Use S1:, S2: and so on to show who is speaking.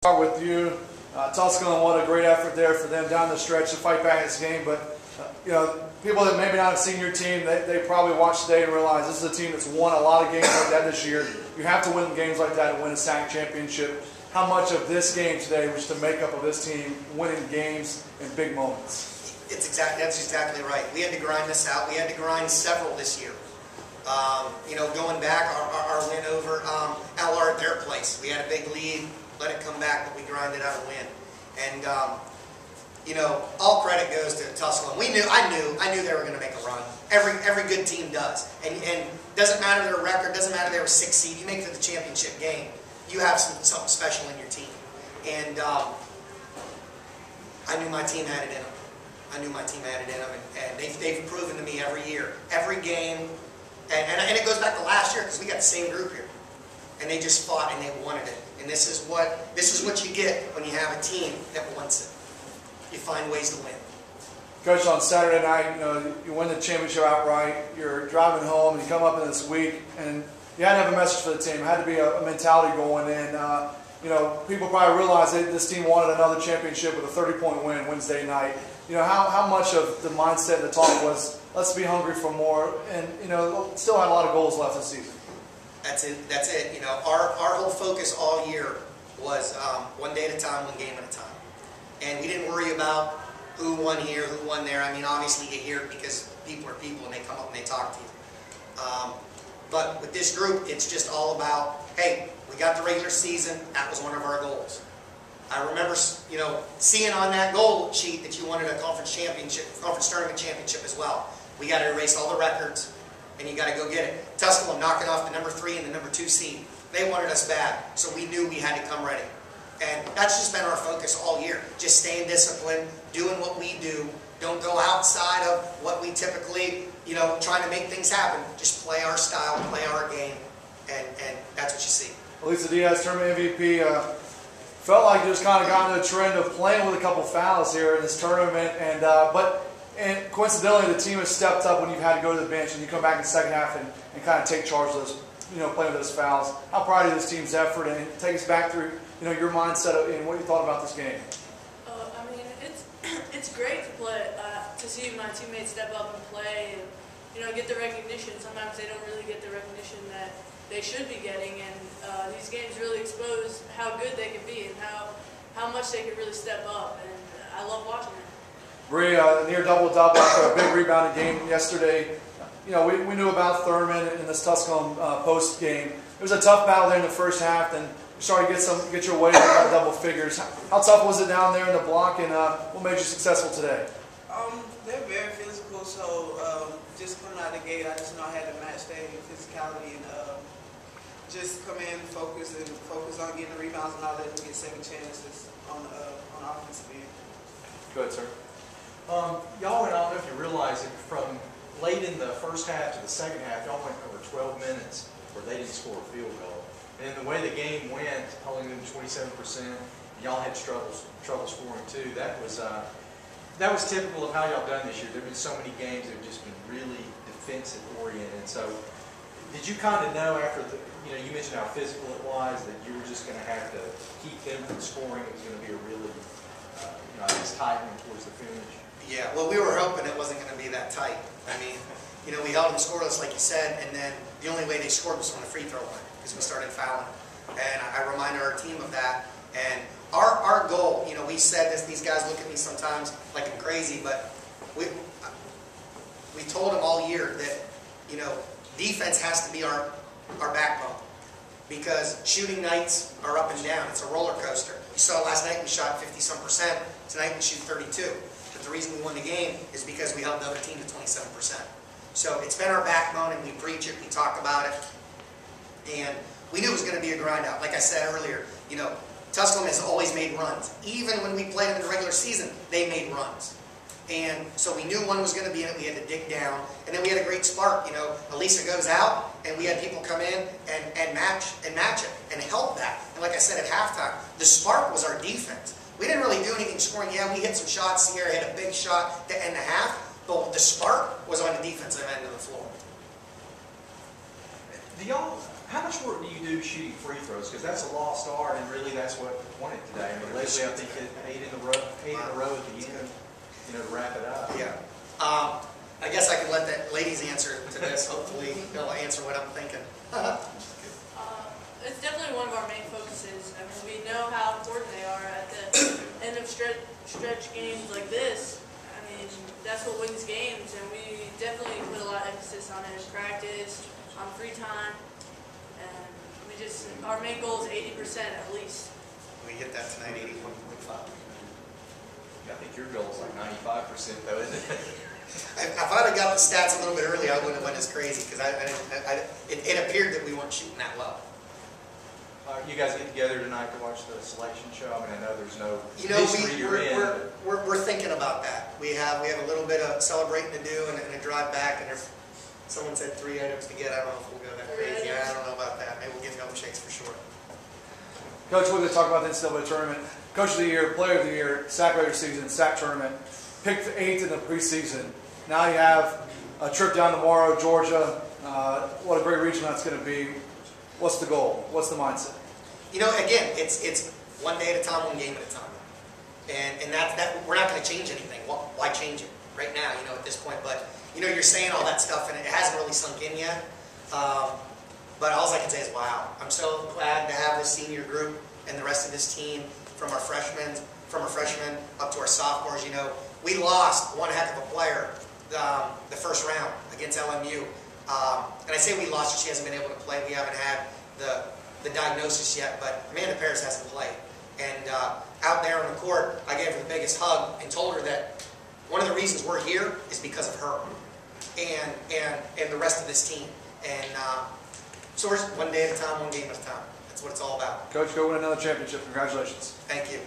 S1: Start with you, Tusculum. What a great effort there for them down the stretch to fight back in this game. But you know, people that maybe not have seen your team, they probably watched today and realize this is a team that's won a lot of games like that this year. You have to win games like that to win a SAC championship. How much of this game today was the makeup of this team winning games in big moments?
S2: That's exactly right. We had to grind this out. We had to grind several this year. You know, going back, our win over LR at their place. We had a big lead, let it come back, but we grinded out a win. And you know, all credit goes to Tusculum. I knew they were going to make a run. Every good team does. And doesn't matter their record, doesn't matter they were 6th seed. You make it to the championship game, you have something special in your team. And I knew my team had it in them. I knew my team had it in them, and they've proven to me every year, every game, and it goes back to last year because we got the same group here, and they just fought and they wanted it. And this is what you get when you have a team that wants it. You find ways to win.
S1: Coach, on Saturday night, you know, you win the championship outright. You're driving home, and you come up in this week, and you had to have a message for the team. It had to be a mentality going in. You know, people probably realize that this team wanted another championship with a 30-point win Wednesday night. You know, how much of the mindset and the talk was, let's be hungry for more, and, you know, still had a lot of goals left this season?
S2: That's it. You know, our whole focus all year was one day at a time, one game at a time. And we didn't worry about who won here, who won there. I mean, obviously you hear it because people are people and they come up and they talk to you. But with this group, it's just all about, hey, we got the regular season. That was one of our goals. I remember, you know, seeing on that goal sheet that you wanted a conference tournament championship as well. We got to erase all the records, and you got to go get it. Tusculum knocking off the number 3 and the number 2 seed. They wanted us bad, so we knew we had to come ready. And that's just been our focus all year. Just staying disciplined, doing what we do. Don't go outside of what we typically, you know, trying to make things happen. Just play our style, play our game, and that's what you see.
S1: Lisa Diaz, tournament MVP. Felt like you just kind of got into a trend of playing with a couple fouls here in this tournament, and coincidentally, the team has stepped up when you've had to go to the bench, and you come back in the second half and kind of take charge of those, you know, playing with those fouls. How proud of this team's effort, and take us back through, you know, your mindset and what you thought about this game.
S3: I mean, it's great to play, to see my teammates step up and play, and, you know, get the recognition. Sometimes they don't really get the recognition that they should be getting, and these games really expose how good they can be and how much they can really step up, and I love watching it.
S1: Bree, near double-double after a big rebounding game yesterday. You know, we knew about Thurman in this Tusculum post game. It was a tough battle there in the first half, and you started to get your way to double figures. How tough was it down there in the block, and what made you successful today?
S4: They're very physical, so just coming out the gate, I just know I had to match their physicality and just come in, focus on getting the rebounds and not letting them get second chances on the offensive end.
S1: Go ahead, sir.
S5: Y'all went, I don't know if you realize it, from late in the first half to the second half, y'all went over 12 minutes where they didn't score a field goal. And the way the game went, holding them to 27%, y'all had trouble scoring too. That was typical of how y'all done this year. There have been so many games that have just been really defensive oriented. So did you kind of know after the, you know, you mentioned how physical it was, that you were just going to have to keep them from scoring? It was going to be a really, you know, I guess, tight one towards the finish.
S2: Yeah, well, we were hoping it wasn't going to be that tight. I mean, you know, we held them scoreless, like you said, and then the only way they scored was when the free throw went, because we started fouling. And I reminded our team of that. And our goal, you know, we said this, these guys look at me sometimes like I'm crazy, but we told them all year that, you know, defense has to be our backbone, because shooting nights are up and down. It's a roller coaster. You saw last night we shot 50-some%. Tonight we shoot 32. But the reason we won the game is because we held the other team to 27%. So it's been our backbone, and we preach it, we talk about it, and we knew it was going to be a grind out. Like I said earlier, you know, Tusculum has always made runs. Even when we played them in the regular season, they made runs. And so we knew one was going to be in it. We had to dig down. And then we had a great spark. You know, Elisa goes out, and we had people come in and match it and help that. And like I said at halftime, the spark was our defense. We didn't really do anything scoring. Yeah, we hit some shots here. Hit a big shot to end the half. But the spark was on the defensive end of the floor.
S5: Do y'all How much work do you do shooting free throws? Because that's a lost art, and really that's what won it today. I mean, Leslie, I think hit 8 in a row at the end, to wrap it up.
S2: Yeah. I guess I can let the ladies answer to this. Hopefully they'll answer what I'm thinking.
S3: It's definitely one of our main focuses. I mean, we know how important they are at the end of stretch games like this. I mean, that's what wins games, and we definitely put a lot of emphasis on it in practice, on free time, and our main goal is 80% at least.
S2: We hit that tonight, 81.5.
S5: I think your goal is like 95% though, isn't it?
S2: If I'd have got the stats a little bit earlier, I wouldn't have went as crazy because it appeared that we weren't shooting that well.
S5: You guys get together tonight to watch the selection show. I mean, I know there's no
S2: history
S5: you're in.
S2: We're thinking about that. We have a little bit of celebrating to do and a drive back. And there's someone said 3 items to get. I don't know if we'll go that crazy. I don't know about that. Maybe we'll get milkshakes for sure.
S1: Coach, we're going to talk about the NCAA tournament. Coach of the Year, Player of the Year, SAC regular season, SAC tournament. Picked 8th in the preseason. Now you have a trip down to Morrow, Georgia. What a great region that's going to be. What's the goal? What's the mindset?
S2: Again, it's one day at a time, one game at a time, and that we're not going to change anything. Why change it right now? At this point, but you're saying all that stuff, and it hasn't really sunk in yet. But all I can say is, wow! I'm so glad to have this senior group and the rest of this team, from our freshmen up to our sophomores. We lost one heck of a player the first round against LMU, and I say we lost because she hasn't been able to play. We haven't had the diagnosis yet, but Amanda Paris hasn't played. And out there on the court, I gave her the biggest hug and told her that one of the reasons we're here is because of her and the rest of this team. And so we're just one day at a time, one game at a time. That's what it's all about.
S1: Coach, go win another championship. Congratulations.
S2: Thank you.